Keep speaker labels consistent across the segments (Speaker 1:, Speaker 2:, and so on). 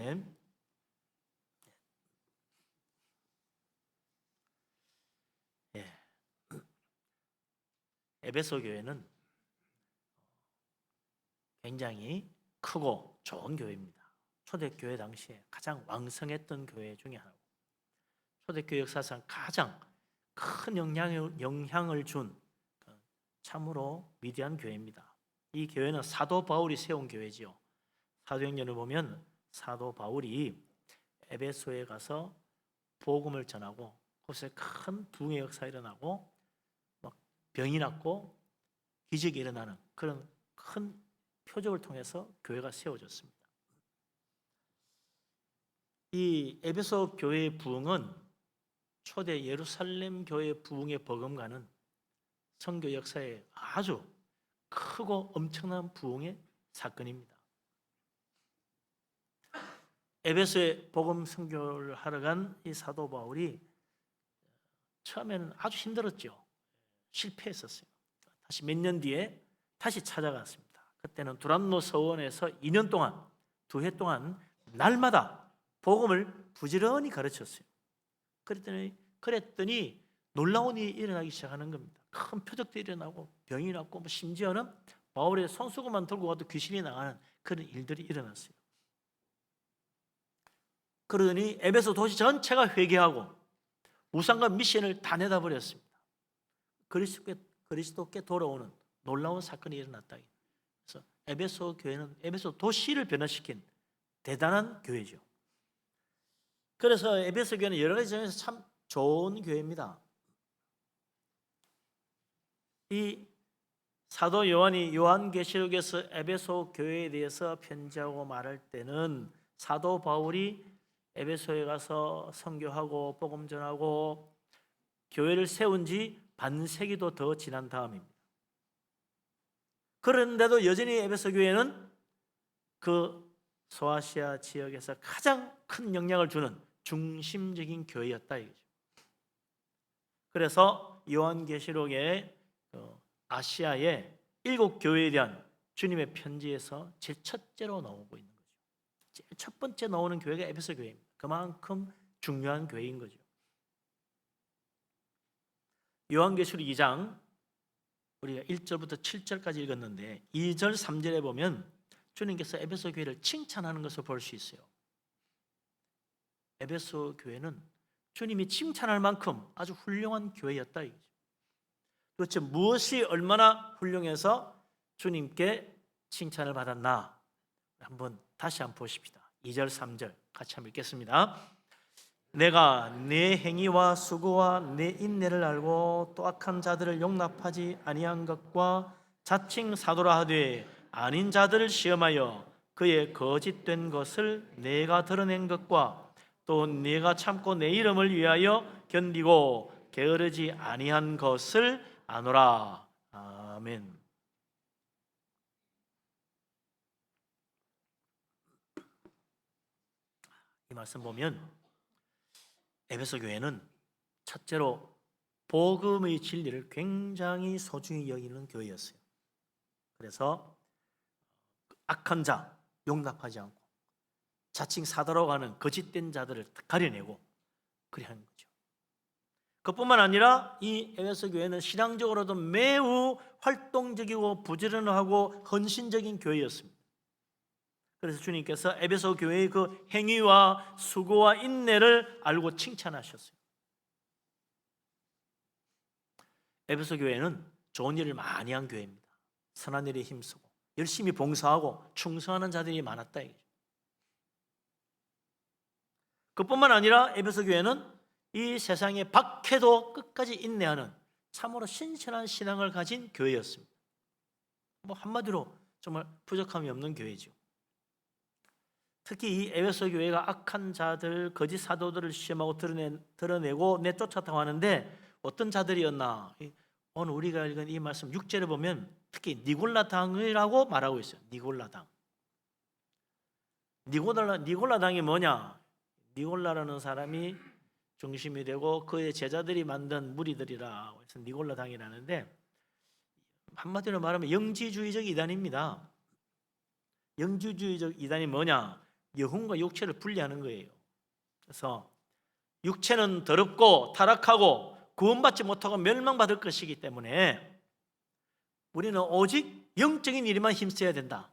Speaker 1: 전에 에베소 교회는 굉장히 크고 좋은 교회입니다. 초대교회 당시에 가장 왕성했던 교회 중에 하나고, 초대교회 역사상 가장 큰 영향을 준 참으로 위대한 교회입니다. 이 교회는 사도 바울이 세운 교회지요. 사도행전을 보면 사도 바울이 에베소에 가서 복음을 전하고 그곳에 큰 부흥의 역사가 일어나고 막 병이 낫고 기적이 일어나는 그런 큰 표적을 통해서 교회가 세워졌습니다. 이 에베소 교회의 부흥은 초대 예루살렘 교회 부흥의 버금가는 선교 역사에 아주 크고 엄청난 부흥의 사건입니다. 에베소에 복음 선교를 하러 간 이 사도 바울이 처음에는 아주 힘들었죠. 실패했었어요. 다시 몇 년 뒤에 다시 찾아갔습니다. 그때는 두란노 서원에서 2년 동안, 2해 동안 날마다 복음을 부지런히 가르쳤어요. 그랬더니 놀라운 일이 일어나기 시작하는 겁니다. 큰 표적도 일어나고 병이 낫고 심지어는 바울의 손수건만 들고 가도 귀신이 나가는 그런 일들이 일어났어요. 그러더니 에베소 도시 전체가 회개하고 우상과 미션을 다 내다버렸습니다. 그리스도께 돌아오는 놀라운 사건이 일어났다. 그래서 에베소 교회는 에베소 도시를 변화시킨 대단한 교회죠. 그래서 에베소 교회는 여러 가지 점에서 참 좋은 교회입니다. 이 사도 요한이 요한계시록에서 에베소 교회에 대해서 편지하고 말할 때는 사도 바울이 에베소에 가서 선교하고 복음 전하고 교회를 세운 지 반세기도 더 지난 다음입니다. 그런데도 여전히 에베소 교회는 그 소아시아 지역에서 가장 큰 영향을 주는 중심적인 교회였다 이거죠. 그래서 요한계시록에 아시아의 7교회에 대한 주님의 편지에서 제일 첫째로 나오고 있는 거죠. 제일 첫 번째 나오는 교회가 에베소 교회입니다. 그만큼 중요한 교회인 거죠. 요한계시록 2장 우리가 1절부터 7절까지 읽었는데 2절, 3절에 보면 주님께서 에베소 교회를 칭찬하는 것을 볼 수 있어요. 에베소 교회는 주님이 칭찬할 만큼 아주 훌륭한 교회였다 이거죠. 도대체 무엇이 얼마나 훌륭해서 주님께 칭찬을 받았나 다시 한번 보십시다. 2절, 3절 같이 한번 읽겠습니다. 내가 내 행위와 수고와 내 인내를 알고 또 악한 자들을 용납하지 아니한 것과 자칭 사도라 하되 아닌 자들을 시험하여 그의 거짓된 것을 내가 드러낸 것과 또 내가 참고 내 이름을 위하여 견디고 게으르지 아니한 것을 아노라. 아멘. 이 말씀 보면 에베소 교회는 첫째로 복음의 진리를 굉장히 소중히 여기는 교회였어요. 그래서 악한 자 용납하지 않고 자칭 사도라고 하는 거짓된 자들을 가려내고 그리 하는 거죠. 그뿐만 아니라 이 에베소 교회는 신앙적으로도 매우 활동적이고 부지런하고 헌신적인 교회였습니다. 그래서 주님께서 에베소 교회의 그 행위와 수고와 인내를 알고 칭찬하셨어요. 에베소 교회는 좋은 일을 많이 한 교회입니다. 선한 일에 힘쓰고 열심히 봉사하고 충성하는 자들이 많았다 이거죠. 그뿐만 아니라 에베소 교회는 이 세상의 박해도 끝까지 인내하는 참으로 신실한 신앙을 가진 교회였습니다. 한마디로 정말 부족함이 없는 교회죠. 특히 이 에베소 교회가 악한 자들, 거짓 사도들을 시험하고 드러내고 내쫓았다고 하는데 어떤 자들이었나? 오늘 우리가 읽은 이 말씀 6절에 보면 특히 니골라 당이라고 말하고 있어요. 니골라 당. 니골라 당이 뭐냐? 니골라라는 사람이 중심이 되고 그의 제자들이 만든 무리들이라 해서 니골라 당이라는데 한마디로 말하면 영지주의적 이단입니다. 영지주의적 이단이 뭐냐? 영혼과 육체를 분리하는 거예요. 그래서 육체는 더럽고 타락하고 구원받지 못하고 멸망받을 것이기 때문에 우리는 오직 영적인 일에만 힘써야 된다.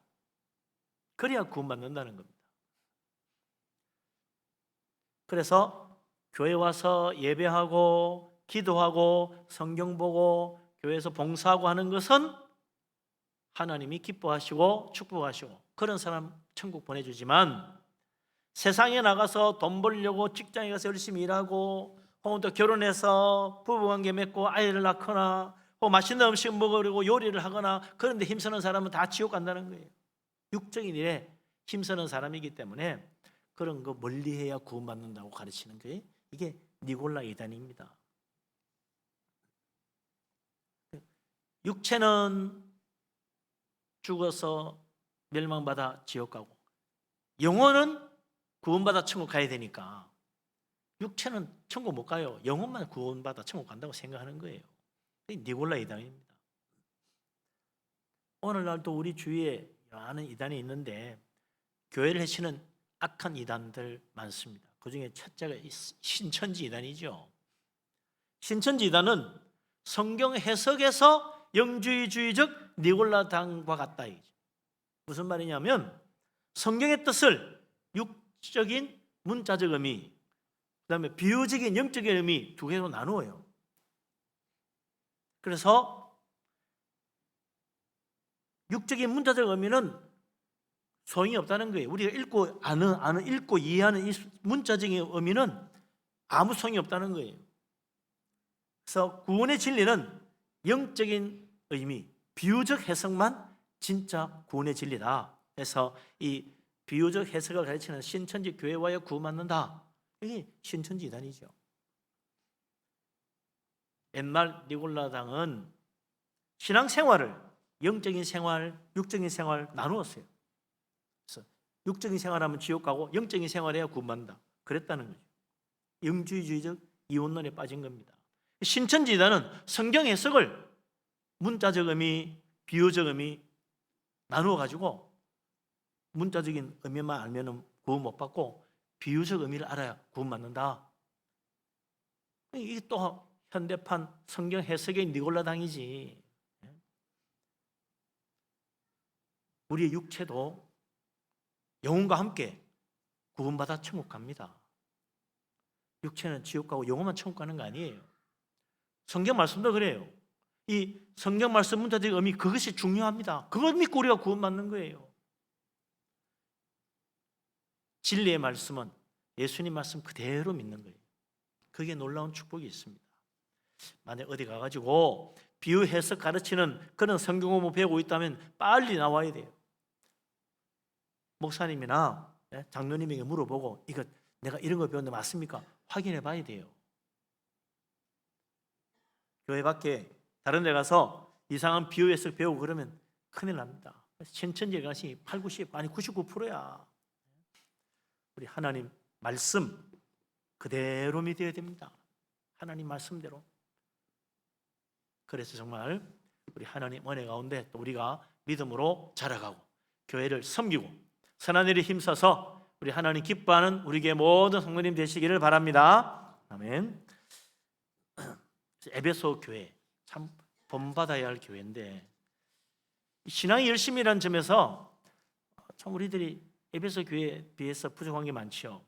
Speaker 1: 그래야 구원받는다는 겁니다. 그래서 교회 와서 예배하고 기도하고 성경 보고 교회에서 봉사하고 하는 것은 하나님이 기뻐하시고 축복하시고 그런 사람 천국 보내주지만 세상에 나가서 돈 벌려고 직장에 가서 열심히 일하고 혹은 또 결혼해서 부부관계 맺고 아이를 낳거나 혹은 맛있는 음식 먹으려고 요리를 하거나 그런 데 힘쓰는 사람은 다 지옥 간다는 거예요. 육적인 일에 힘쓰는 사람이기 때문에 그런 거 멀리해야 구원받는다고 가르치는 게 이게 니골라 이단입니다. 육체는 죽어서 멸망받아 지옥 가고 영혼은 구원받아 천국 가야 되니까 육체는 천국 못 가요. 영혼만 구원받아 천국 간다고 생각하는 거예요. 니골라 이단입니다. 오늘날도 우리 주위에 많은 이단이 있는데 교회를 해치는 악한 이단들 많습니다. 그중에 첫째가 신천지 이단이죠. 신천지 이단은 성경 해석에서 영주의주의적 니골라당과 같다. 무슨 말이냐면 성경의 뜻을 육적인 문자적 의미, 그다음에 비유적인 영적인 의미 두 개로 나누어요. 그래서 육적인 문자적 의미는 소용이 없다는 거예요. 우리가 읽고 이해하는 이 문자적인 의미는 아무 소용이 없다는 거예요. 그래서 구원의 진리는 영적인 의미, 비유적 해석만 진짜 구원의 진리다. 그래서 이 비유적 해석을 가르치는 신천지 교회와야 구원받는다. 이게 신천지 이단이죠. 옛날 니골라당은 신앙생활을 영적인 생활, 육적인 생활 나누었어요. 그래서 육적인 생활하면 지옥 가고 영적인 생활해야 구원받는다. 그랬다는 거죠. 영주의주의적 이원론에 빠진 겁니다. 신천지 이단은 성경 해석을 문자적 의미, 비유적 의미 나누어 가지고 문자적인 의미만 알면 구원 못 받고 비유적 의미를 알아야 구원받는다. 이게 또 현대판 성경 해석의 니골라당이지. 우리의 육체도 영혼과 함께 구원받아 천국 갑니다. 육체는 지옥 가고 영혼만 천국 가는 거 아니에요. 성경 말씀도 그래요. 이 성경 말씀 문자적 의미 그것이 중요합니다. 그걸 믿고 우리가 구원받는 거예요. 진리의 말씀은 예수님 말씀 그대로 믿는 거예요. 그게 놀라운 축복이 있습니다. 만약 어디 가가지고 비유 해석 가르치는 그런 성경 공부 배우고 있다면 빨리 나와야 돼요. 목사님이나 장로님에게 물어보고 이거 내가 이런 거 배웠는데 맞습니까? 확인해 봐야 돼요. 교회 밖에 다른 데 가서 이상한 비유 해석 배우고 그러면 큰일 납니다. 신천지에 가시 8, 90, 아니 99%야. 우리 하나님 말씀 그대로 믿어야 됩니다. 하나님 말씀대로. 그래서 정말 우리 하나님 은혜 가운데 또 우리가 믿음으로 자라가고 교회를 섬기고 선한 일에 힘써서 우리 하나님 기뻐하는 우리에게 모든 성도님 되시기를 바랍니다. 아멘. 에베소 교회 참 본받아야 할 교회인데 신앙이 열심이라는 점에서 참 우리들이 에베소 교회에 비해서 부족한 게 많죠.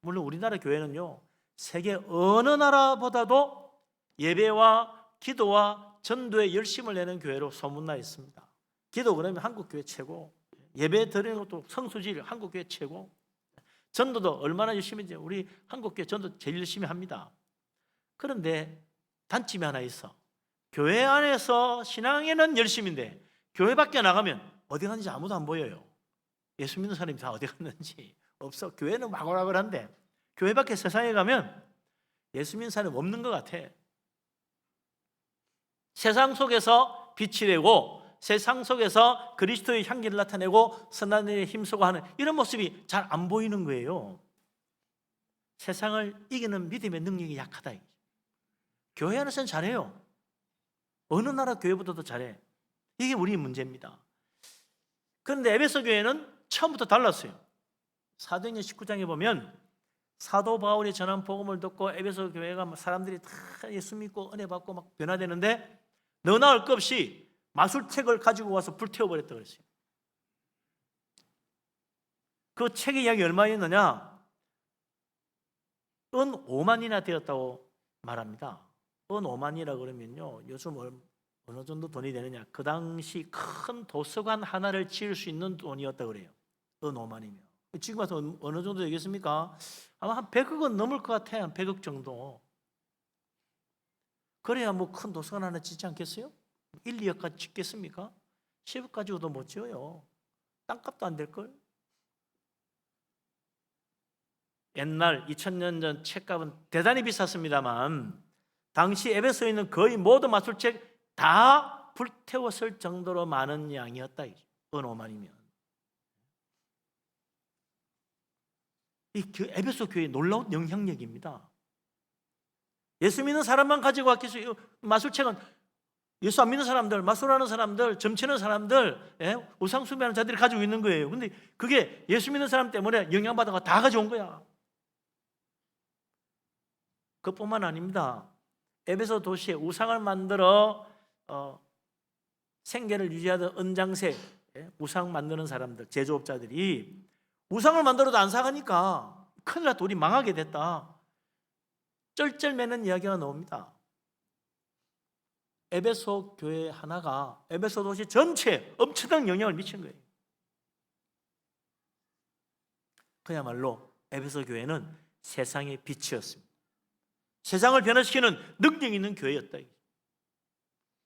Speaker 1: 물론 우리나라 교회는요 세계 어느 나라보다도 예배와 기도와 전도에 열심을 내는 교회로 소문나 있습니다. 기도 그러면 한국 교회 최고, 예배 드리는 것도 성수질 한국 교회 최고, 전도도 얼마나 열심히 했는지 우리 한국 교회 전도 제일 열심히 합니다. 그런데 단점이 하나 있어. 교회 안에서 신앙에는 열심인데 교회 밖에 나가면 어디 갔는지 아무도 안 보여요. 예수 믿는 사람이 다 어디 갔는지 없어. 교회는 마구라구한데 교회 밖에 세상에 가면 예수 믿는 사람이 없는 것 같아. 세상 속에서 빛이 되고 세상 속에서 그리스도의 향기를 나타내고 선한 일에 힘쓰고 하는 이런 모습이 잘 안 보이는 거예요. 세상을 이기는 믿음의 능력이 약하다. 교회 안에서는 잘해요. 어느 나라 교회보다도 잘해. 이게 우리의 문제입니다. 그런데 에베소 교회는 처음부터 달랐어요. 사도행전 19장에 보면 사도 바울이 전한 복음을 듣고 에베소 교회가 사람들이 다 예수 믿고 은혜 받고 막 변화되는데 너나 할 것 없이 마술책을 가지고 와서 불태워버렸다 그랬어요. 그 책의 이야기 얼마였느냐? 은 5만이나 되었다고 말합니다. 은 5만이라 그러면요, 요즘 어느 정도 돈이 되느냐? 그 당시 큰 도서관 하나를 지을 수 있는 돈이었다 그래요. 은 5만이면. 지금 와서 어느 정도 되겠습니까? 아마 한 100억은 넘을 것 같아요. 한 100억 정도. 그래야 뭐 큰 도서관 하나 짓지 않겠어요? 1, 2억까지 짓겠습니까? 10억 가지고도 못 지어요. 땅값도 안 될걸? 옛날 2000년 전 책값은 대단히 비쌌습니다만 당시 에베소에 있는 거의 모든 마술책 다 불태웠을 정도로 많은 양이었다. 은 5만이면. 이 에베소 교회의 놀라운 영향력입니다. 예수 믿는 사람만 가지고 왔겠어요. 마술책은 예수 안 믿는 사람들, 마술하는 사람들, 점치는 사람들, 우상 숭배하는 자들이 가지고 있는 거예요. 근데 그게 예수 믿는 사람 때문에 영향받아가 다 가져온 거야. 그뿐만 아닙니다. 에베소 도시에 우상을 만들어 생계를 유지하던 은장세, 우상 만드는 사람들, 제조업자들이 우상을 만들어도 안 사가니까 큰일 났다, 우리 망하게 됐다. 쩔쩔매는 이야기가 나옵니다. 에베소 교회 하나가 에베소 도시 전체에 엄청난 영향을 미친 거예요. 그야말로 에베소 교회는 세상의 빛이었습니다. 세상을 변화시키는 능력 있는 교회였다.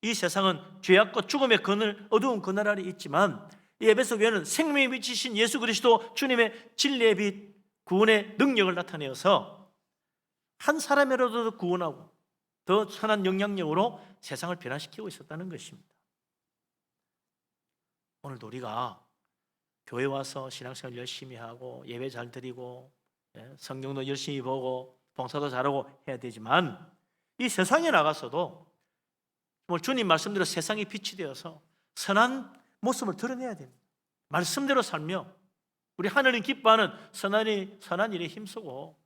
Speaker 1: 이 세상은 죄악과 죽음의 그늘, 어두운 그늘 아래 있지만 이 에베소 교회는 생명의 빛이신 예수 그리스도 주님의 진리의 빛, 구원의 능력을 나타내어서 한 사람이라도 구원하고 더 선한 영향력으로 세상을 변화시키고 있었다는 것입니다. 오늘도 우리가 교회 와서 신앙생활 열심히 하고 예배 잘 드리고 성경도 열심히 보고 봉사도 잘하고 해야 되지만 이 세상에 나가서도 주님 말씀대로 세상의 빛이 되어서 선한 모습을 드러내야 됩니다. 말씀대로 살며 우리 하나님 기뻐하는 선한 일에 힘쓰고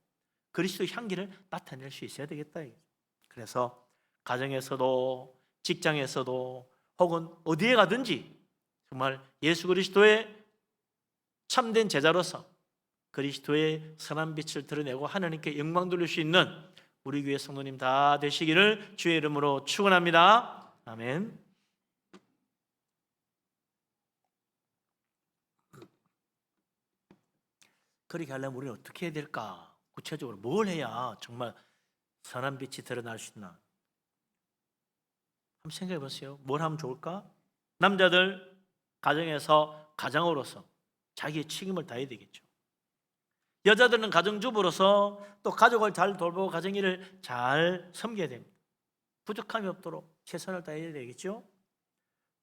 Speaker 1: 그리스도의 향기를 나타낼 수 있어야 되겠다. 그래서 가정에서도 직장에서도 혹은 어디에 가든지 정말 예수 그리스도의 참된 제자로서 그리스도의 선한 빛을 드러내고 하나님께 영광 돌릴 수 있는 우리 교회 성도님 다 되시기를 주의 이름으로 축원합니다. 아멘. 그렇게 하려면 우리는 어떻게 해야 될까? 구체적으로 뭘 해야 정말 선한 빛이 드러날 수 있나? 한번 생각해 보세요. 뭘 하면 좋을까? 남자들 가정에서 가장으로서 자기의 책임을 다해야 되겠죠. 여자들은 가정주부로서 또 가족을 잘 돌보고 가정일을 잘 섬겨야 됩니다. 부족함이 없도록 최선을 다해야 되겠죠.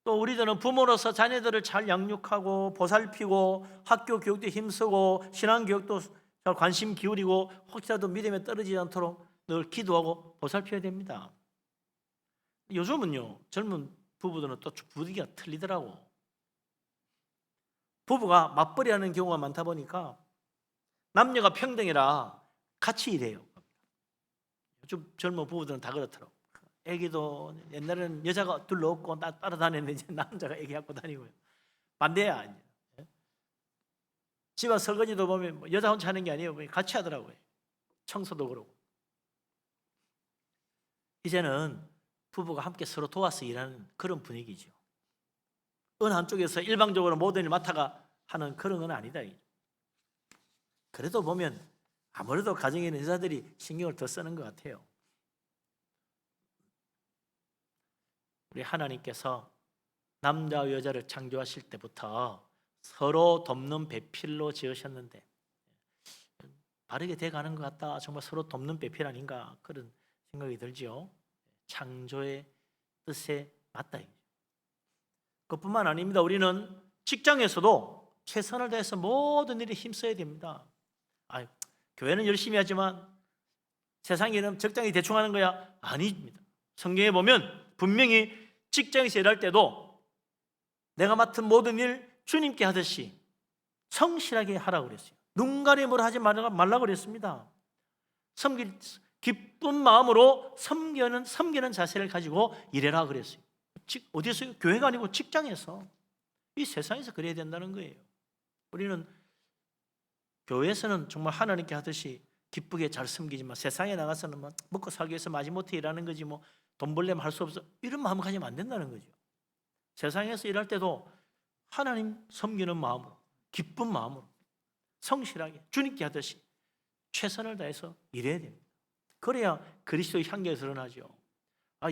Speaker 1: 또 우리들은 부모로서 자녀들을 잘 양육하고 보살피고 학교 교육도 힘쓰고 신앙 교육도 잘 관심 기울이고 혹시라도 믿음에 떨어지지 않도록 늘 기도하고 보살펴야 됩니다. 요즘은요 젊은 부부들은 또 분위기가 틀리더라고. 부부가 맞벌이하는 경우가 많다 보니까 남녀가 평등이라 같이 일해요. 요즘 젊은 부부들은 다 그렇더라고. 애기도 옛날에는 여자가 둘러 없고 나 따라다녔는데 이제 남자가 애기 갖고 다니고요. 반대야. 이제. 집안 설거지도 보면 여자 혼자 하는 게 아니에요. 같이 하더라고요. 청소도 그러고. 이제는 부부가 함께 서로 도와서 일하는 그런 분위기죠. 어느 한쪽에서 일방적으로 모든 일 맡아가 하는 그런 건 아니다. 그래도 보면 아무래도 가정에 있는 여자들이 신경을 더 쓰는 것 같아요. 우리 하나님께서 남자와 여자를 창조하실 때부터 서로 돕는 배필로 지으셨는데 바르게 돼가는 것 같다. 정말 서로 돕는 배필 아닌가 그런 생각이 들지요. 창조의 뜻에 맞다. 그뿐만 아닙니다. 우리는 직장에서도 최선을 다해서 모든 일에 힘써야 됩니다. 교회는 열심히 하지만 세상 일은 적당히 대충 하는 거야? 아닙니다. 성경에 보면 분명히 직장에서 일할 때도 내가 맡은 모든 일 주님께 하듯이 성실하게 하라고 그랬어요. 눈가림으로 하지 말라 그랬습니다. 기쁜 마음으로 섬기는 자세를 가지고 일해라 그랬어요. 어디서요? 교회가 아니고 직장에서, 이 세상에서 그래야 된다는 거예요. 우리는 교회에서는 정말 하나님께 하듯이 기쁘게 잘 섬기지만 세상에 나가서는 뭐 먹고 살기 위해서 마지못해 일하는 거지, 뭐 돈 벌려면 할 수 없어, 이런 마음 가지면 안 된다는 거죠. 세상에서 일할 때도 하나님 섬기는 마음으로, 기쁜 마음으로 성실하게 주님께 하듯이 최선을 다해서 일해야 됩니다. 그래야 그리스도의 향기가 드러나죠.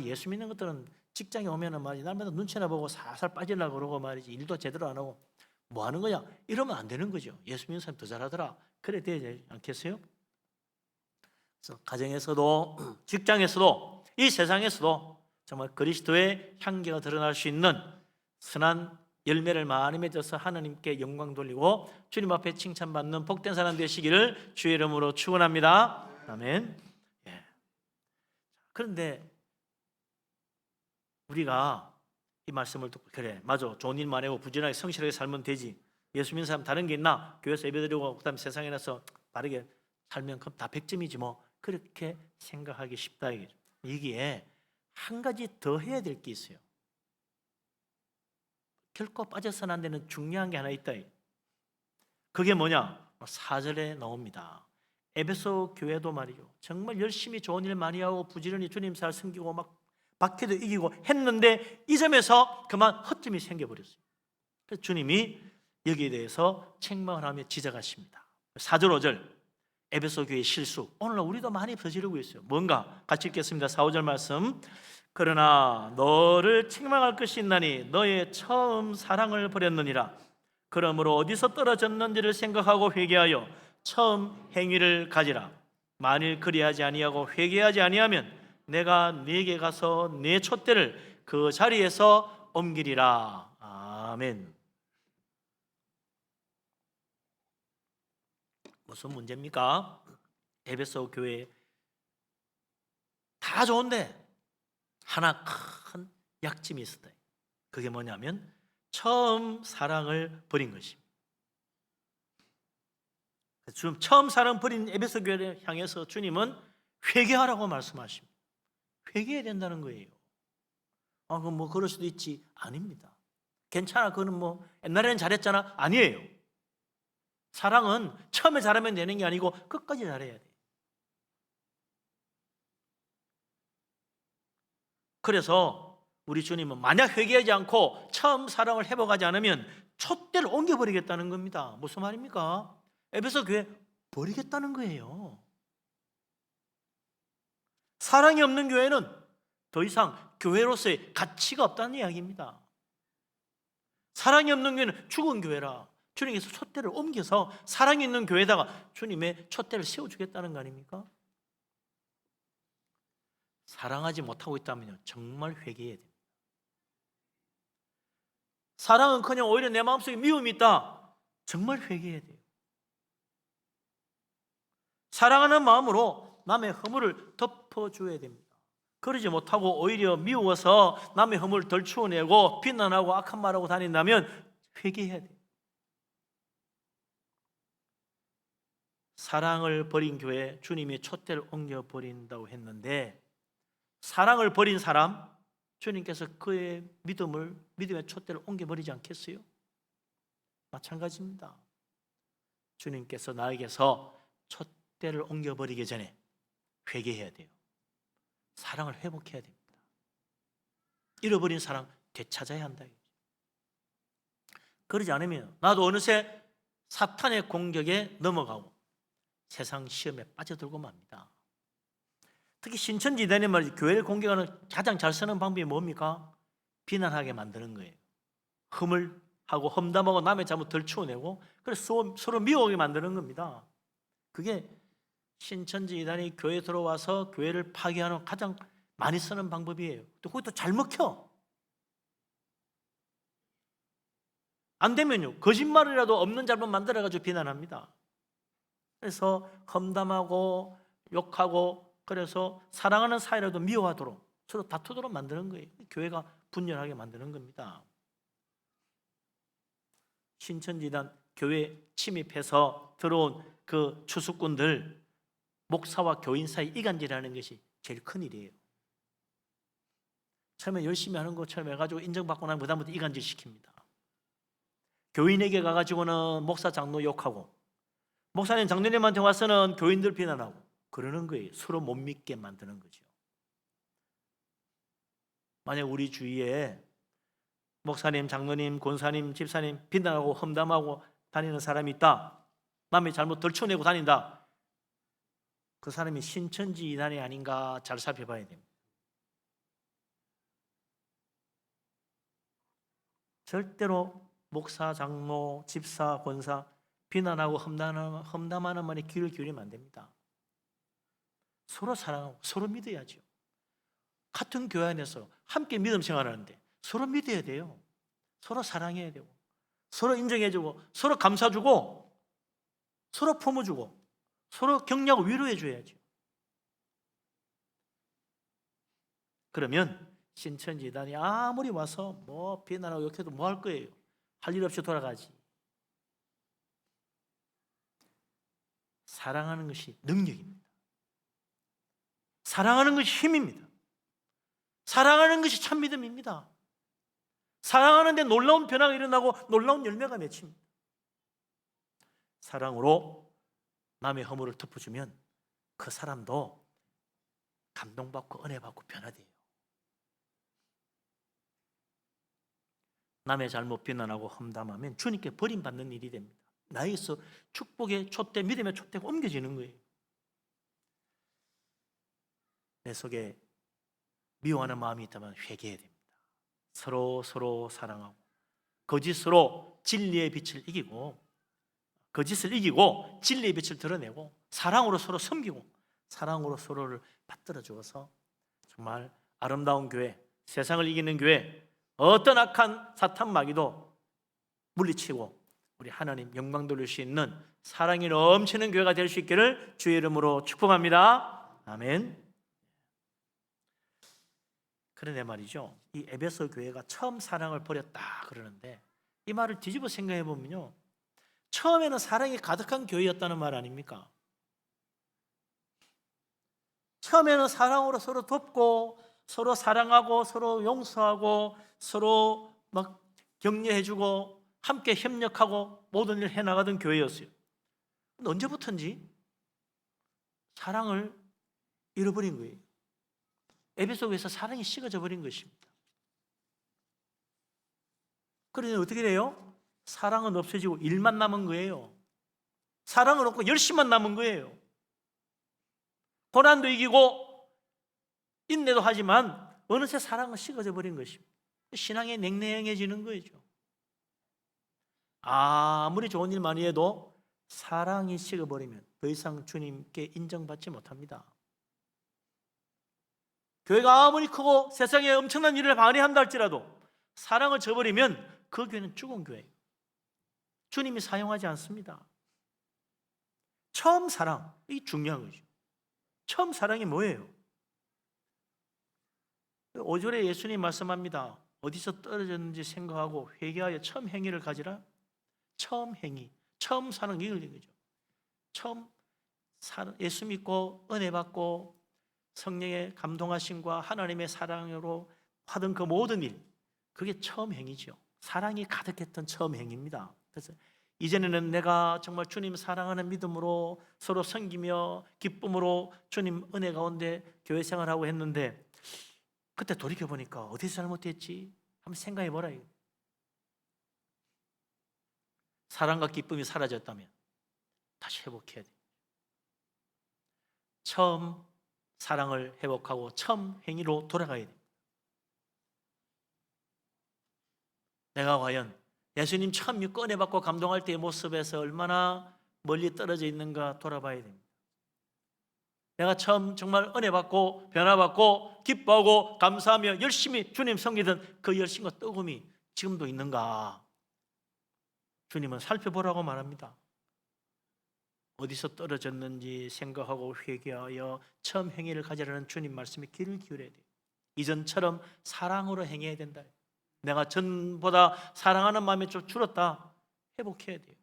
Speaker 1: 예수 믿는 것들은 직장에 오면은 말이지, 날마다 눈치나 보고 살살 빠지려고 그러고 말이지, 일도 제대로 안 하고 뭐 하는 거야? 이러면 안 되는 거죠. 예수 믿는 사람 더 잘하더라, 그래 되지 않겠어요? 그래서 가정에서도 직장에서도 이 세상에서도 정말 그리스도의 향기가 드러날 수 있는 선한 열매를 많이 맺어서 하나님께 영광 돌리고 주님 앞에 칭찬받는 복된 사람 되시기를 주의 이름으로 축원합니다. 아멘. 예. 그런데 우리가 이 말씀을 듣고, 그래 맞아, 좋은 일만 하고 부지런하게 성실하게 살면 되지, 예수 믿는 사람 다른 게 있나? 교회에서 예배드리고 그다음에 세상에 나서 바르게 살면 그럼 다 100점이지 뭐, 그렇게 생각하기 쉽다 이거죠. 여기에 한 가지 더 해야 될 게 있어요. 결코 빠져서는 안 되는 중요한 게 하나 있다. 그게 뭐냐? 4절에 나옵니다. 에베소 교회도 말이죠, 정말 열심히 좋은 일 많이 하고 부지런히 주님 잘 섬기고 막 박해도 이기고 했는데 이 점에서 그만 허점이 생겨버렸어요. 그래서 주님이 여기에 대해서 책망을 하며 지적하십니다. 4절 5절 에베소 교회의 실수, 오늘날 우리도 많이 저지르고 있어요. 뭔가 같이 읽겠습니다. 4, 5절 말씀. 그러나 너를 책망할 것이 있나니 너의 처음 사랑을 버렸느니라. 그러므로 어디서 떨어졌는지를 생각하고 회개하여 처음 행위를 가지라. 만일 그리하지 아니하고 회개하지 아니하면 내가 네게 가서 네 촛대를 그 자리에서 옮기리라. 아멘. 무슨 문제입니까? 에베소 교회 다 좋은데 하나 큰 약점이 있었다. 그게 뭐냐면 처음 사랑을 버린 것입니다. 지금 처음 사랑 버린 에베소 교회를 향해서 주님은 회개하라고 말씀하십니다. 회개해야 된다는 거예요. 그럼 뭐 그럴 수도 있지. 아닙니다. 괜찮아, 그거는 뭐 옛날에는 잘했잖아. 아니에요. 사랑은 처음에 잘하면 되는 게 아니고 끝까지 잘해야 돼. 그래서 우리 주님은 만약 회개하지 않고 처음 사랑을 회복하지 않으면 촛대를 옮겨버리겠다는 겁니다. 무슨 말입니까? 에베소 교회 버리겠다는 거예요. 사랑이 없는 교회는 더 이상 교회로서의 가치가 없다는 이야기입니다. 사랑이 없는 교회는 죽은 교회라. 주님께서 촛대를 옮겨서 사랑이 있는 교회에다가 주님의 촛대를 세워주겠다는 거 아닙니까? 사랑하지 못하고 있다면요, 정말 회개해야 됩니다. 사랑은커녕 오히려 내 마음속에 미움이 있다, 정말 회개해야 돼요. 사랑하는 마음으로 남의 허물을 덮어줘야 됩니다. 그러지 못하고 오히려 미워서 남의 허물을 덜 추워내고 비난하고 악한 말하고 다닌다면 회개해야 돼요. 사랑을 버린 교회, 주님이 촛대를 옮겨버린다고 했는데 사랑을 버린 사람, 주님께서 그의 믿음의 촛대를 옮겨버리지 않겠어요? 마찬가지입니다. 주님께서 나에게서 촛대를 옮겨버리기 전에 회개해야 돼요. 사랑을 회복해야 됩니다. 잃어버린 사랑 되찾아야 한다. 그러지 않으면 나도 어느새 사탄의 공격에 넘어가고 세상 시험에 빠져들고 맙니다. 특히 신천지대는 말이지, 교회를 공격하는 가장 잘 쓰는 방법이 뭡니까? 비난하게 만드는 거예요. 흠을하고 험담하고 남의 잘못 덜 추워내고 그래서 서로 미워하게 만드는 겁니다. 그게 신천지 이단이 교회에 들어와서 교회를 파괴하는 가장 많이 쓰는 방법이에요. 또 그것도 잘 먹혀. 안 되면요, 거짓말이라도 없는 잘못 만들어가지고 비난합니다. 그래서 험담하고 욕하고 그래서 사랑하는 사이라도 미워하도록 서로 다투도록 만드는 거예요. 교회가 분열하게 만드는 겁니다. 신천지단 교회 침입해서 들어온 그 추수꾼들, 목사와 교인 사이 이간질하는 것이 제일 큰 일이에요. 처음에 열심히 하는 것처럼 해가지고 인정받고 나면 그다음부터 이간질 시킵니다. 교인에게 가가지고는 목사 장로 욕하고, 목사님 장로님한테 와서는 교인들 비난하고 그러는 거예요. 서로 못 믿게 만드는 거죠. 만약 우리 주위에 목사님, 장로님, 권사님, 집사님 비난하고 험담하고 다니는 사람이 있다, 남의 잘못 덜쳐내고 다닌다, 그 사람이 신천지 이단이 아닌가 잘 살펴봐야 됩니다. 절대로 목사, 장로, 집사, 권사 비난하고 험담하는 말에 귀를 기울이면 안 됩니다. 서로 사랑하고 서로 믿어야죠. 같은 교회 안에서 함께 믿음 생활하는데 서로 믿어야 돼요. 서로 사랑해야 되고, 서로 인정해주고, 서로 감사주고, 서로 품어주고, 서로 격려하고 위로해줘야죠. 그러면 신천지 이단이 아무리 와서 뭐 비난하고 욕해도 뭐 할 거예요? 할 일 없이 돌아가지. 사랑하는 것이 능력입니다. 사랑하는 것이 힘입니다. 사랑하는 것이 참 믿음입니다. 사랑하는데 놀라운 변화가 일어나고 놀라운 열매가 맺힙니다. 사랑으로 남의 허물을 덮어주면 그 사람도 감동받고 은혜받고 변화돼요. 남의 잘못 비난하고 험담하면 주님께 버림받는 일이 됩니다. 나에게서 축복의 촛대, 믿음의 촛대가 옮겨지는 거예요. 내 속에 미워하는 마음이 있다면 회개해야 됩니다. 서로 사랑하고, 거짓으로 진리의 빛을 이기고, 거짓을 이기고 진리의 빛을 드러내고, 사랑으로 서로 섬기고, 사랑으로 서로를 받들어 주어서 정말 아름다운 교회, 세상을 이기는 교회, 어떤 악한 사탄 마귀도 물리치고 우리 하나님 영광 돌릴 수 있는 사랑이 넘치는 교회가 될 수 있기를 주의 이름으로 축복합니다. 아멘. 그런데 말이죠, 이 에베소 교회가 처음 사랑을 버렸다 그러는데, 이 말을 뒤집어 생각해 보면요, 처음에는 사랑이 가득한 교회였다는 말 아닙니까? 처음에는 사랑으로 서로 돕고, 서로 사랑하고, 서로 용서하고, 서로 막 격려해주고, 함께 협력하고 모든 일을 해나가던 교회였어요. 근데 언제부턴지 사랑을 잃어버린 거예요. 에베소 교회에서 사랑이 식어져 버린 것입니다. 그러니 어떻게 돼요? 사랑은 없어지고 일만 남은 거예요. 사랑은 없고 열심만 남은 거예요. 고난도 이기고 인내도 하지만 어느새 사랑은 식어져 버린 것입니다. 신앙이 냉랭해지는 거죠. 아무리 좋은 일 많이 해도 사랑이 식어버리면 더 이상 주님께 인정받지 못합니다. 교회가 아무리 크고 세상에 엄청난 일을 발휘한다 할지라도 사랑을 저버리면 그 교회는 죽은 교회예요. 주님이 사용하지 않습니다. 처음 사랑, 이 중요한 거죠. 처음 사랑이 뭐예요? 5절에 예수님 말씀합니다. 어디서 떨어졌는지 생각하고 회개하여 처음 행위를 가지라. 처음 행위, 처음 사랑, 이걸 얘기하죠. 처음 예수 믿고 은혜 받고 성령의 감동하심과 하나님의 사랑으로 하던 그 모든 일, 그게 처음 행위죠. 사랑이 가득했던 처음 행위입니다. 그래서 이전에는 내가 정말 주님 사랑하는 믿음으로 서로 섬기며 기쁨으로 주님 은혜 가운데 교회 생활하고 했는데, 그때 돌이켜보니까 어디서 잘못했지? 한번 생각해 보라. 사랑과 기쁨이 사라졌다면 다시 회복해야 돼. 처음 사랑을 회복하고 처음 행위로 돌아가야 돼. 내가 과연 예수님 처음 꺼내 받고 감동할 때의 모습에서 얼마나 멀리 떨어져 있는가 돌아봐야 됩니다. 내가 처음 정말 은혜 받고 변화 받고 기뻐하고 감사하며 열심히 주님 섬기던 그 열심과 뜨거움이 지금도 있는가? 주님은 살펴보라고 말합니다. 어디서 떨어졌는지 생각하고 회개하여 처음 행위를 가지라는 주님 말씀에 귀를 기울여야 돼요. 이전처럼 사랑으로 행해야 된다. 내가 전보다 사랑하는 마음이 좀 줄었다. 회복해야 돼요.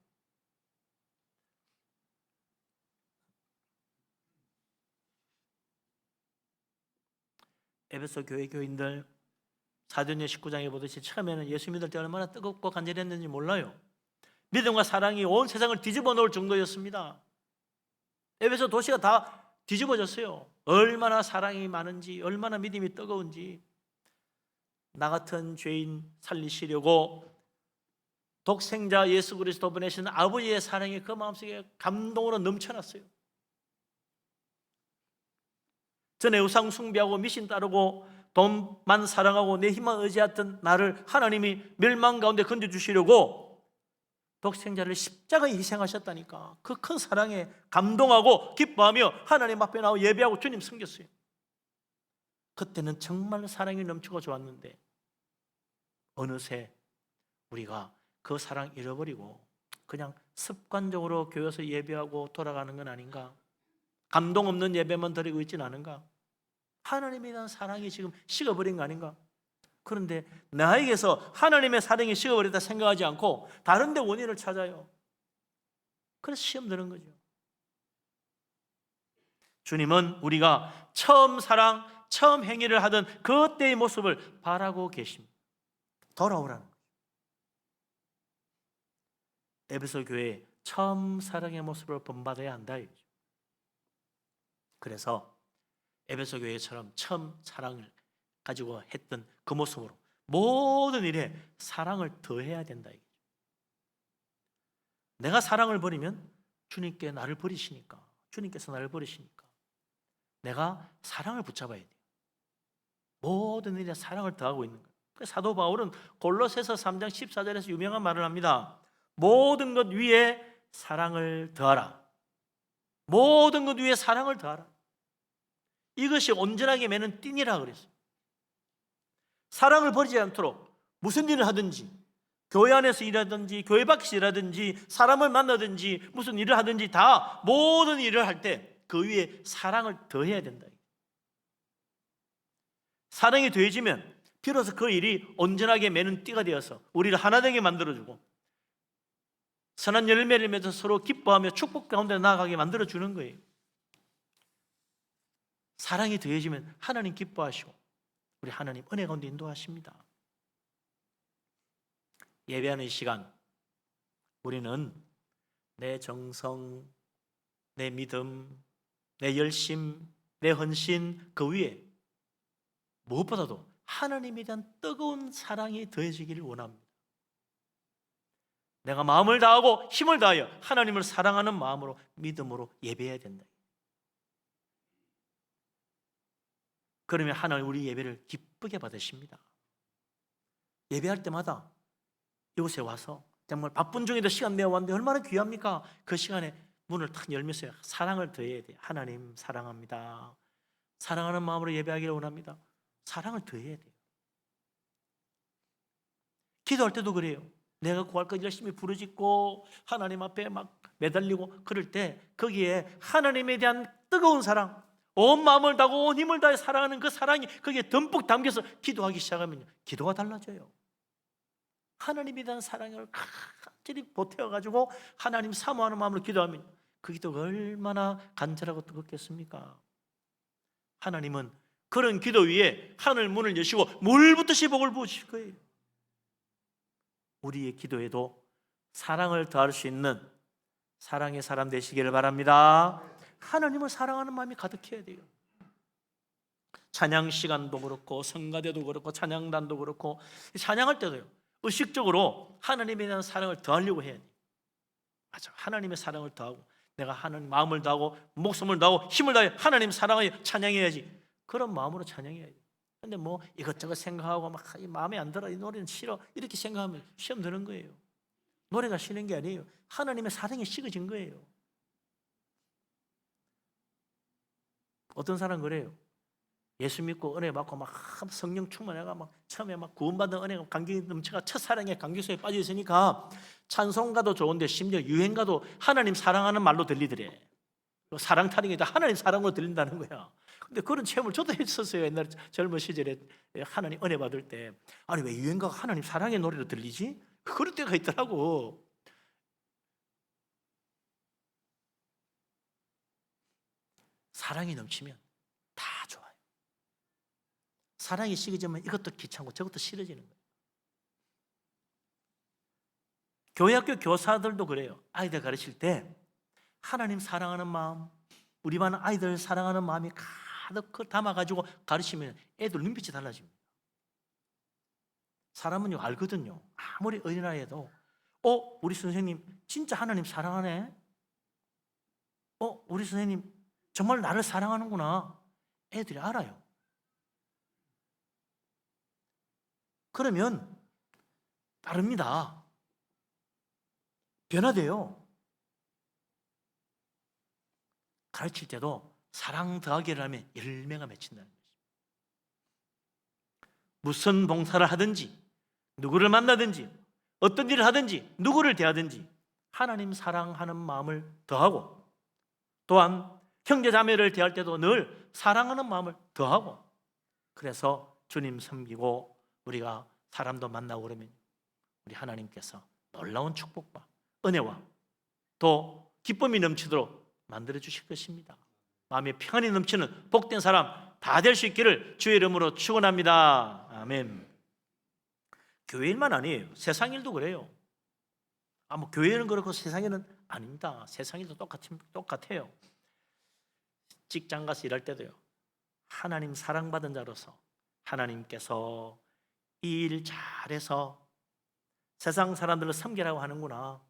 Speaker 1: 에베소 교회 교인들 사도행전 19장에 보듯이 처음에는 예수 믿을 때 얼마나 뜨겁고 간절했는지 몰라요. 믿음과 사랑이 온 세상을 뒤집어 놓을 정도였습니다. 에베소 도시가 다 뒤집어졌어요. 얼마나 사랑이 많은지, 얼마나 믿음이 뜨거운지. 나 같은 죄인 살리시려고 독생자 예수 그리스도 보내신 아버지의 사랑이 그 마음속에 감동으로 넘쳐났어요. 전에 우상 숭배하고 미신 따르고 돈만 사랑하고 내 힘만 의지했던 나를 하나님이 멸망 가운데 건져주시려고 독생자를 십자가에 희생하셨다니까. 그 큰 사랑에 감동하고 기뻐하며 하나님 앞에 나와 예배하고 주님 섬겼어요. 그때는 정말 사랑이 넘치고 좋았는데 어느새 우리가 그 사랑 잃어버리고 그냥 습관적으로 교회에서 예배하고 돌아가는 건 아닌가? 감동 없는 예배만 드리고 있지는 않은가? 하나님에 대한 사랑이 지금 식어버린 거 아닌가? 그런데 나에게서 하나님의 사랑이 식어버렸다 생각하지 않고 다른 데 원인을 찾아요. 그래서 시험 드는 거죠. 주님은 우리가 처음 사랑, 처음 행위를 하던 그때의 모습을 바라고 계십니다. 돌아오라는 거죠. 에베소 교회의 처음 사랑의 모습을 본받아야 한다 이거죠. 그래서 에베소 교회처럼 처음 사랑을 가지고 했던 그 모습으로 모든 일에 사랑을 더해야 된다 이거죠. 내가 사랑을 버리면 주님께 나를 버리시니까, 주님께서 나를 버리시니까 내가 사랑을 붙잡아야 돼요. 모든 일에 사랑을 더하고 있는 거예요. 사도 바울은 골로새서 3장 14절에서 유명한 말을 합니다. 모든 것 위에 사랑을 더하라. 모든 것 위에 사랑을 더하라. 이것이 온전하게 매는 띠니라 그랬어요. 사랑을 버리지 않도록 무슨 일을 하든지, 교회 안에서 일하든지 교회 밖에서 일하든지 사람을 만나든지 무슨 일을 하든지 다 모든 일을 할 때 그 위에 사랑을 더해야 된다. 사랑이 더해지면 비로소 그 일이 온전하게 매는 띠가 되어서 우리를 하나 되게 만들어주고 선한 열매를 맺어 서로 기뻐하며 축복 가운데 나아가게 만들어주는 거예요. 사랑이 더해지면 하나님 기뻐하시고 우리 하나님 은혜 가운데 인도하십니다. 예배하는 시간 우리는 내 정성, 내 믿음, 내 열심, 내 헌신 그 위에 무엇보다도 하나님에 대한 뜨거운 사랑이 더해지기를 원합니다. 내가 마음을 다하고 힘을 다하여 하나님을 사랑하는 마음으로 믿음으로 예배해야 된다. 그러면 하나님 우리 예배를 기쁘게 받으십니다. 예배할 때마다 이곳에 와서 정말 바쁜 중에도 시간 내어왔는데 얼마나 귀합니까? 그 시간에 문을 탁 열면서 사랑을 더해야 돼요. 하나님 사랑합니다. 사랑하는 마음으로 예배하기를 원합니다. 사랑을 더해야 돼요. 기도할 때도 그래요. 내가 구할 것 열심히 부르짖고 하나님 앞에 막 매달리고 그럴 때 거기에 하나님에 대한 뜨거운 사랑, 온 마음을 다하고 온 힘을 다해 사랑하는 그 사랑이 거기에 듬뿍 담겨서 기도하기 시작하면 기도가 달라져요. 하나님에 대한 사랑을 간절히 보태어가지고 하나님 사모하는 마음으로 기도하면 그 기도가 얼마나 간절하고 뜨겁겠습니까? 하나님은 그런 기도 위에 하늘 문을 여시고 물붓듯이 복을 부으실 거예요. 우리의 기도에도 사랑을 더할 수 있는 사랑의 사람 되시기를 바랍니다. 하나님을 사랑하는 마음이 가득해야 돼요. 찬양 시간도 그렇고 성가대도 그렇고 찬양단도 그렇고 찬양할 때도요. 의식적으로 하나님에 대한 사랑을 더하려고 해야 돼요. 맞아. 하나님의 사랑을 더하고 내가 하나님 마음을 다하고 목숨을 다하고 힘을 다해 하나님 사랑하여 찬양해야지. 그런 마음으로 찬양해야 돼요. 근데 뭐 이것저것 생각하고 막 마음에 안 들어, 이 노래는 싫어 이렇게 생각하면 시험 드는 거예요. 노래가 싫은 게 아니에요. 하나님의 사랑이 식어진 거예요. 어떤 사람 그래요. 예수 믿고 은혜 받고 막 성령 충만해가 막 처음에 막 구원받은 은혜가 감격이 넘쳐가 첫사랑의 감격소에 빠져 있으니까 찬송가도 좋은데 심지어 유행가도 하나님 사랑하는 말로 들리더래. 사랑 타령이 다 하나님 사랑으로 들린다는 거야. 근데 그런 체험을 저도 했었어요. 옛날 젊은 시절에 하나님 은혜 받을 때. 아니 왜 유행가가 하나님 사랑의 노래로 들리지? 그럴 때가 있더라고. 사랑이 넘치면 다 좋아요. 사랑이 식어지면 이것도 귀찮고 저것도 싫어지는 거예요. 교회학교 교사들도 그래요. 아이들 가르칠 때 하나님 사랑하는 마음, 우리 반 아이들 사랑하는 마음이 가득 담아가지고 가르치면 애들 눈빛이 달라집니다. 사람은요 알거든요. 아무리 어린아이에도 우리 선생님 진짜 하나님 사랑하네. 우리 선생님 정말 나를 사랑하는구나. 애들이 알아요. 그러면 다릅니다. 변화돼요. 가르칠 때도 사랑 더하기를 하면 열매가 맺힌다는 것입니다. 무슨 봉사를 하든지 누구를 만나든지 어떤 일을 하든지 누구를 대하든지 하나님 사랑하는 마음을 더하고, 또한 형제 자매를 대할 때도 늘 사랑하는 마음을 더하고, 그래서 주님 섬기고 우리가 사람도 만나고 그러면 우리 하나님께서 놀라운 축복과 은혜와 또 기쁨이 넘치도록 만들어 주실 것입니다. 마음에 평안이 넘치는 복된 사람 다 될 수 있기를 주의 이름으로 축원합니다. 아멘. 교회 일만 아니에요. 세상 일도 그래요. 뭐 교회는 그렇고 세상 일은 아닙니다. 세상 일도 똑같아요. 직장 가서 일할 때도요. 하나님 사랑받은 자로서 하나님께서 이 일 잘해서 세상 사람들을 섬기라고 하는구나.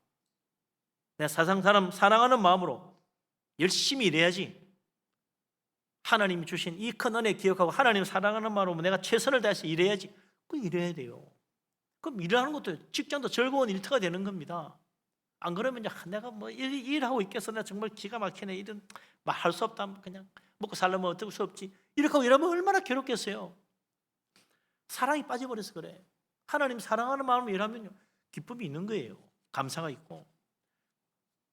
Speaker 1: 내가 세상 사람 사랑하는 마음으로 열심히 일해야지. 하나님이 주신 이 큰 은혜 기억하고 하나님 사랑하는 마음으로 내가 최선을 다해서 일해야지. 그 일해야 돼요. 그럼 일하는 것도 직장도 즐거운 일터가 되는 겁니다. 안 그러면 내가 뭐 일하고 있겠어. 내가 정말 기가 막히네. 일은 할 수 없다. 그냥 먹고 살려면 어쩔 수 없지. 이렇게 하고 일하면 얼마나 괴롭겠어요. 사랑이 빠져버려서 그래. 하나님 사랑하는 마음으로 일하면요 기쁨이 있는 거예요. 감사가 있고.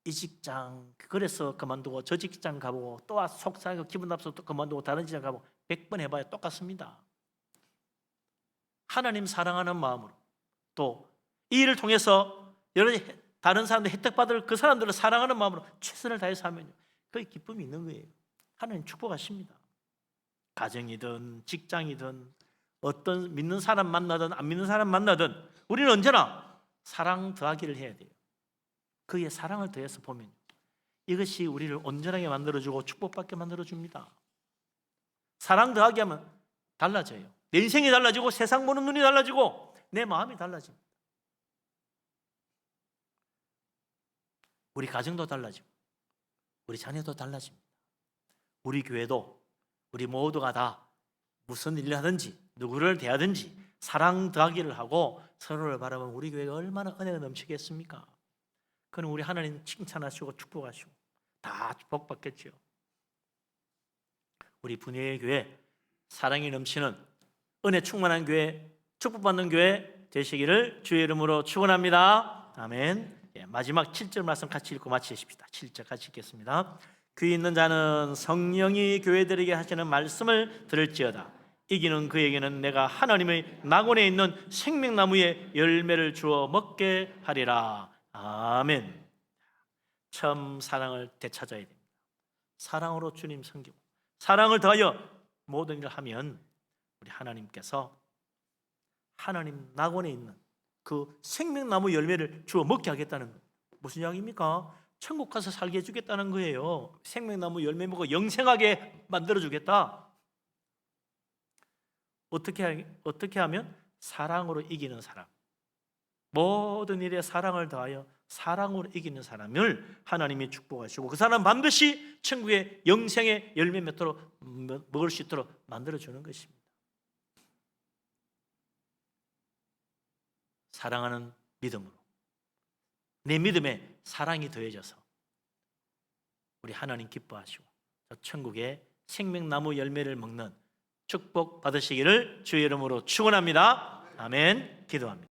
Speaker 1: 이 직장 그래서 그만두고 저 직장 가보고 또 속상하고 기분 나빠서 또 그만두고 다른 직장 가보고 100번 해봐야 똑같습니다. 하나님 사랑하는 마음으로 또 이 일을 통해서 여러 다른 사람들 혜택 받을 그 사람들을 사랑하는 마음으로 최선을 다해서 하면요 그게 기쁨이 있는 거예요. 하나님 축복하십니다. 가정이든 직장이든 어떤 믿는 사람 만나든 안 믿는 사람 만나든 우리는 언제나 사랑 더하기를 해야 돼요. 그의 사랑을 더해서 보면 이것이 우리를 온전하게 만들어주고 축복받게 만들어줍니다. 사랑 더하기 하면 달라져요. 내 인생이 달라지고 세상 보는 눈이 달라지고 내 마음이 달라집니다. 우리 가정도 달라지고 우리 자녀도 달라집니다. 우리 교회도 우리 모두가 다 무슨 일을 하든지 누구를 대하든지 사랑 더하기를 하고 서로를 바라보면 우리 교회가 얼마나 은혜가 넘치겠습니까? 그는 우리 하나님 칭찬하시고 축복하시고 다 복받겠죠. 우리 분야의 교회 사랑이 넘치는 은혜 충만한 교회 축복받는 교회 되시기를 주의 이름으로 축원합니다. 아멘. 마지막 7절 말씀 같이 읽고 마치십시다. 7절 같이 읽겠습니다. 귀 있는 자는 성령이 교회들에게 하시는 말씀을 들을지어다. 이기는 그에게는 내가 하나님의 낙원에 있는 생명나무의 열매를 주어 먹게 하리라. 아멘. 처음 사랑을 되찾아야 됩니다. 사랑으로 주님 섬기고 사랑을 더하여 모든 일을 하면 우리 하나님께서 하나님 낙원에 있는 그 생명나무 열매를 주어 먹게 하겠다는 거예요. 무슨 이야기입니까? 천국 가서 살게 해주겠다는 거예요. 생명나무 열매 먹고 영생하게 만들어주겠다. 어떻게 하면? 사랑으로 이기는 사람, 모든 일에 사랑을 더하여 사랑으로 이기는 사람을 하나님이 축복하시고 그 사람 반드시 천국의 영생의 열매 먹을 수 있도록 만들어주는 것입니다. 사랑하는 믿음으로 내 믿음에 사랑이 더해져서 우리 하나님 기뻐하시고 천국의 생명나무 열매를 먹는 축복 받으시기를 주의 이름으로 축원합니다. 아멘. 기도합니다.